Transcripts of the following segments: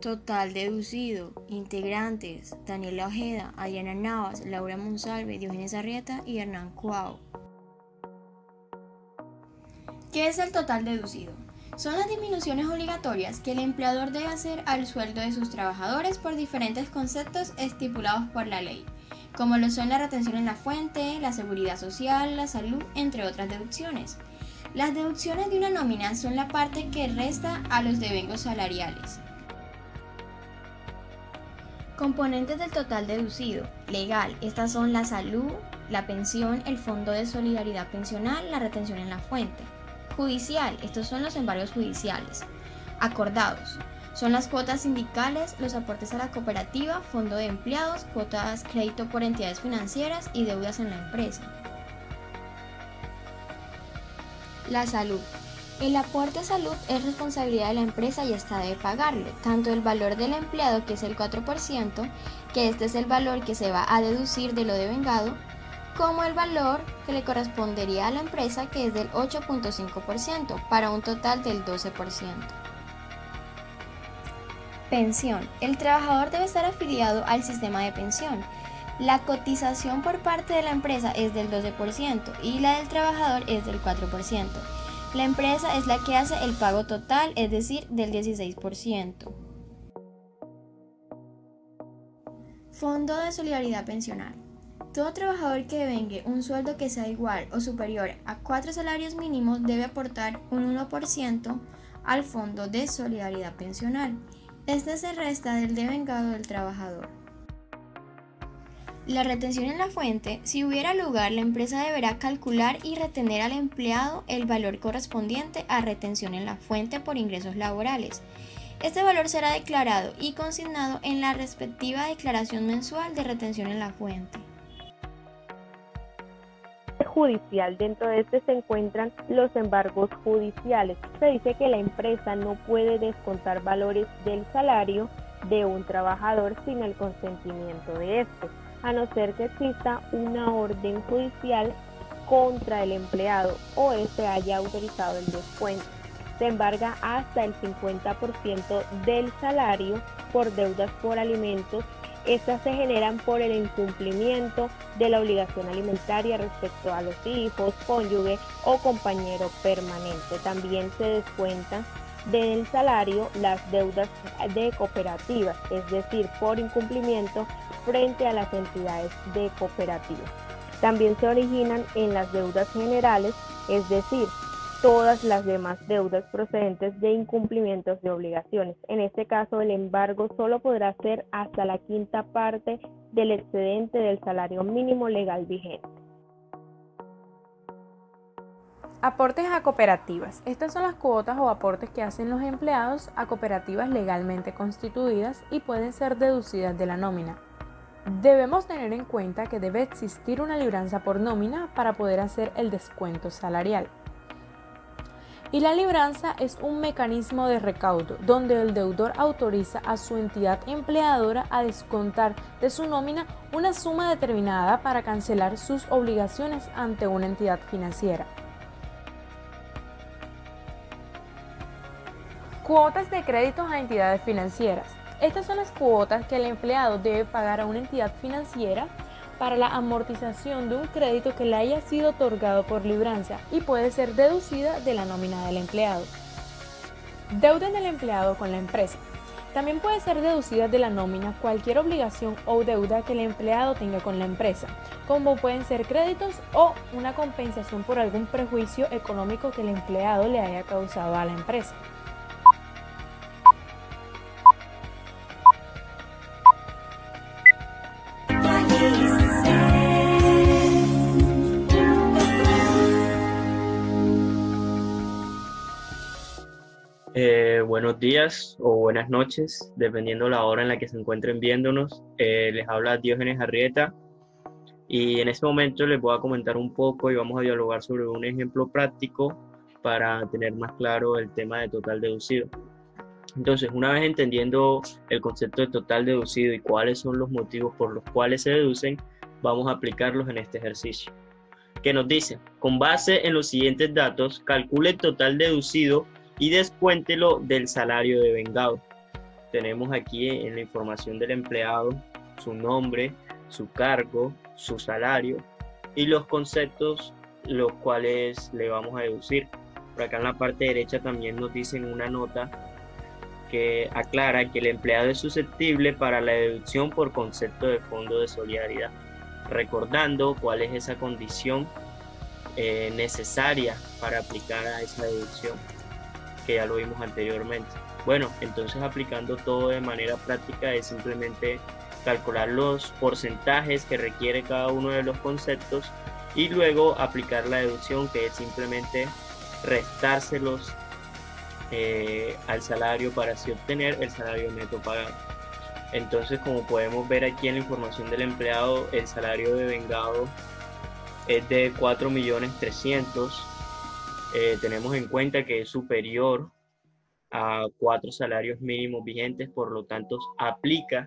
Total deducido. Integrantes: Daniela Ojeda, Adriana Navas, Laura Monsalve, Diógenes Arrieta y Hernán Cuau. ¿Qué es el total deducido? Son las disminuciones obligatorias que el empleador debe hacer al sueldo de sus trabajadores por diferentes conceptos estipulados por la ley, como lo son la retención en la fuente, la seguridad social, la salud, entre otras deducciones. Las deducciones de una nómina son la parte que resta a los devengos salariales. Componentes del total deducido. Legal: estas son la salud, la pensión, el fondo de solidaridad pensional, la retención en la fuente. Judicial: estos son los embargos judiciales. Acordados: son las cuotas sindicales, los aportes a la cooperativa, fondo de empleados, cuotas crédito por entidades financieras y deudas en la empresa. La salud: el aporte a salud es responsabilidad de la empresa y ésta debe pagarlo, tanto el valor del empleado, que es el 4%, que este es el valor que se va a deducir de lo devengado, como el valor que le correspondería a la empresa, que es del 8.5%, para un total del 12%. Pensión: el trabajador debe estar afiliado al sistema de pensión. La cotización por parte de la empresa es del 12% y la del trabajador es del 4%. La empresa es la que hace el pago total, es decir, del 16%. Fondo de solidaridad pensional: todo trabajador que devengue un sueldo que sea igual o superior a 4 salarios mínimos debe aportar un 1% al Fondo de Solidaridad Pensional. Este se resta del devengado del trabajador. La retención en la fuente: si hubiera lugar, la empresa deberá calcular y retener al empleado el valor correspondiente a retención en la fuente por ingresos laborales. Este valor será declarado y consignado en la respectiva declaración mensual de retención en la fuente. Judicial: dentro de este se encuentran los embargos judiciales. Se dice que la empresa no puede descontar valores del salario de un trabajador sin el consentimiento de este, a no ser que exista una orden judicial contra el empleado o este haya autorizado el descuento. Se embarga hasta el 50% del salario por deudas por alimentos. Estas se generan por el incumplimiento de la obligación alimentaria respecto a los hijos, cónyuge o compañero permanente. También se descuentan del salario las deudas de cooperativas, es decir, por incumplimiento frente a las entidades de cooperativas. También se originan en las deudas generales, es decir, todas las demás deudas procedentes de incumplimientos de obligaciones. En este caso, el embargo solo podrá ser hasta la quinta parte del excedente del salario mínimo legal vigente. Aportes a cooperativas. Estas son las cuotas o aportes que hacen los empleados a cooperativas legalmente constituidas y pueden ser deducidas de la nómina. Debemos tener en cuenta que debe existir una libranza por nómina para poder hacer el descuento salarial. Y la libranza es un mecanismo de recaudo donde el deudor autoriza a su entidad empleadora a descontar de su nómina una suma determinada para cancelar sus obligaciones ante una entidad financiera. Cuotas de créditos a entidades financieras. Estas son las cuotas que el empleado debe pagar a una entidad financiera para la amortización de un crédito que le haya sido otorgado por libranza y puede ser deducida de la nómina del empleado. Deuda del empleado con la empresa. También puede ser deducida de la nómina cualquier obligación o deuda que el empleado tenga con la empresa, como pueden ser créditos o una compensación por algún perjuicio económico que el empleado le haya causado a la empresa. Buenos días o buenas noches, dependiendo la hora en la que se encuentren viéndonos. Les habla Diógenes Arrieta y en este momento les voy a comentar un poco y vamos a dialogar sobre un ejemplo práctico para tener más claro el tema de total deducido. Entonces, una vez entendiendo el concepto de total deducido y cuáles son los motivos por los cuales se deducen, vamos a aplicarlos en este ejercicio, que nos dice: con base en los siguientes datos, calcule el total deducido y descuéntelo del salario devengado. tenemos aquí en la información del empleado su nombre, su cargo, su salario y los conceptos los cuales le vamos a deducir. Por acá en la parte derecha también nos dicen una nota que aclara que el empleado es susceptible para la deducción por concepto de fondo de solidaridad, recordando cuál es esa condición necesaria para aplicar a esa deducción, que ya lo vimos anteriormente. Bueno, entonces aplicando todo de manera práctica es simplemente calcular los porcentajes que requiere cada uno de los conceptos y luego aplicar la deducción, que es simplemente restárselos al salario para así obtener el salario neto pagado. Entonces, como podemos ver aquí en la información del empleado, el salario devengado es de 4.300.000. Tenemos en cuenta que es superior a 4 salarios mínimos vigentes, por lo tanto aplica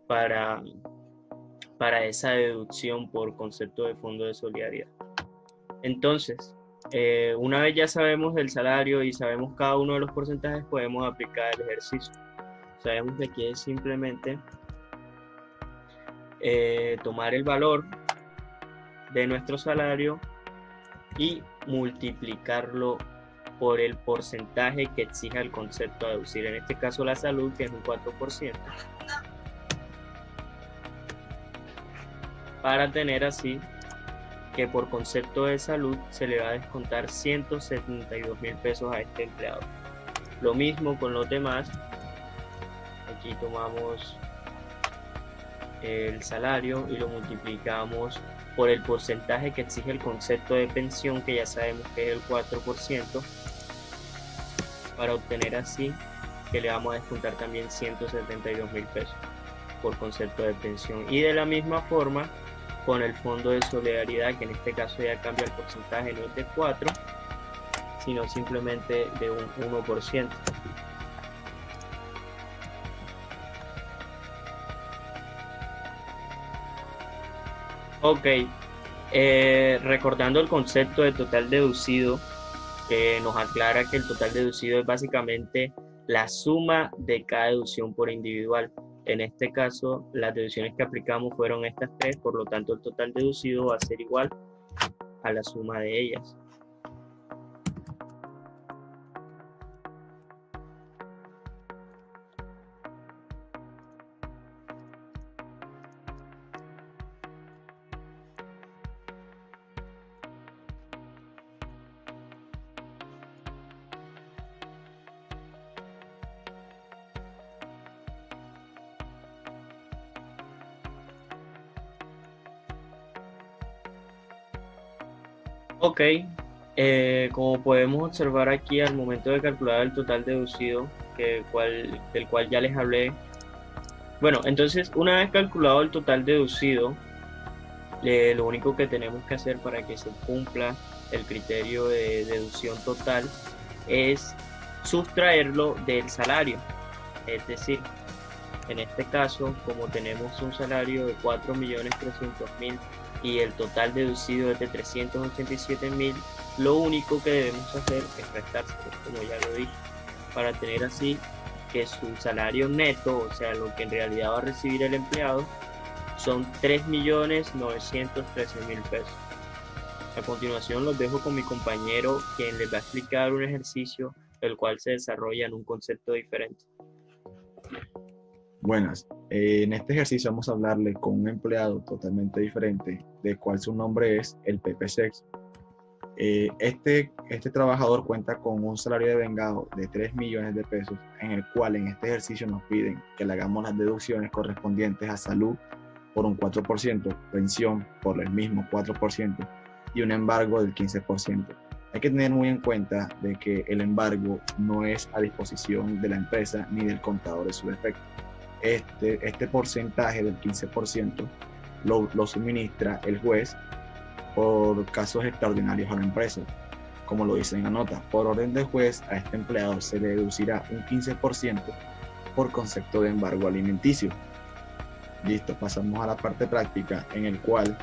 para esa deducción por concepto de fondo de solidaridad. Entonces, una vez ya sabemos el salario y sabemos cada uno de los porcentajes, podemos aplicar el ejercicio. Sabemos que aquí es simplemente tomar el valor de nuestro salario y multiplicarlo por el porcentaje que exija el concepto a deducir. En este caso la salud, que es un 4%, para tener así que por concepto de salud se le va a descontar 172.000 pesos a este empleado. Lo mismo con los demás. Aquí tomamos el salario y lo multiplicamos por el porcentaje que exige el concepto de pensión, que ya sabemos que es el 4%, para obtener así que le vamos a descontar también 172.000 pesos por concepto de pensión. Y de la misma forma con el fondo de solidaridad, que en este caso ya cambia el porcentaje, no es de 4, sino simplemente de un 1%. Ok, recordando el concepto de total deducido, que nos aclara que el total deducido es básicamente la suma de cada deducción por individual. En este caso, las deducciones que aplicamos fueron estas 3, por lo tanto el total deducido va a ser igual a la suma de ellas. Ok, como podemos observar aquí al momento de calcular el total deducido, del cual ya les hablé. Bueno, entonces una vez calculado el total deducido, lo único que tenemos que hacer para que se cumpla el criterio de deducción total es sustraerlo del salario. Es decir, en este caso, como tenemos un salario de 4.300.000 y el total deducido es de 387.000, lo único que debemos hacer es restárselo, como ya lo dije, para tener así que su salario neto, o sea, lo que en realidad va a recibir el empleado, son 3.913.000 pesos. A continuación los dejo con mi compañero, quien les va a explicar un ejercicio el cual se desarrolla en un concepto diferente. Buenas, en este ejercicio vamos a hablarle con un empleado totalmente diferente, del cual su nombre es el Pepe Sex. Este trabajador cuenta con un salario devengado de 3 millones de pesos, en el cual en este ejercicio nos piden que le hagamos las deducciones correspondientes a salud por un 4%, pensión por el mismo 4% y un embargo del 15%. Hay que tener muy en cuenta de que el embargo no es a disposición de la empresa ni del contador de su defecto. Este porcentaje del 15% lo suministra el juez por casos extraordinarios a la empresa. Como lo dice en la nota, por orden del juez a este empleado se le deducirá un 15% por concepto de embargo alimenticio. Listo, pasamos a la parte práctica, en el cual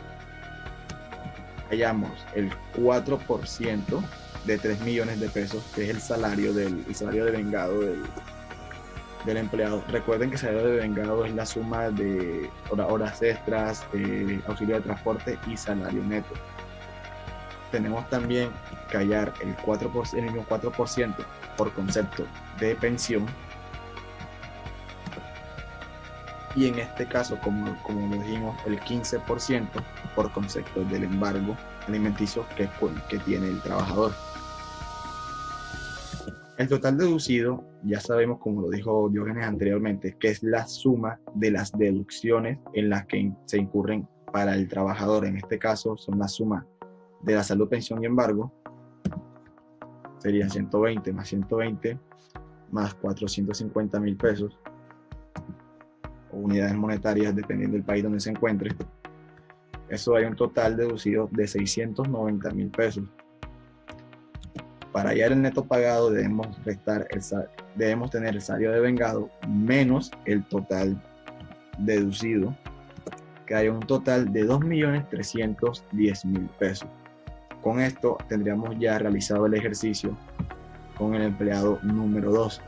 hallamos el 4% de 3 millones de pesos, que es el salario devengado del empleado. Recuerden que salario de vengado es la suma de horas extras, auxilio de transporte y salario neto. Tenemos también que hallar el mismo 4% por concepto de pensión. Y en este caso, como lo dijimos, el 15% por concepto del embargo alimenticio que tiene el trabajador. El total deducido, ya sabemos, como lo dijo Diógenes anteriormente, que es la suma de las deducciones en las que se incurren para el trabajador. En este caso son la suma de la salud, pensión y embargo. Serían 120 más 120 más 450.000 pesos, o unidades monetarias dependiendo del país donde se encuentre. Eso hay un total deducido de 690.000 pesos. Para hallar el neto pagado debemos tener el salario de vengado menos el total deducido, que hay un total de 2.310.000 pesos. Con esto tendríamos ya realizado el ejercicio con el empleado número 2.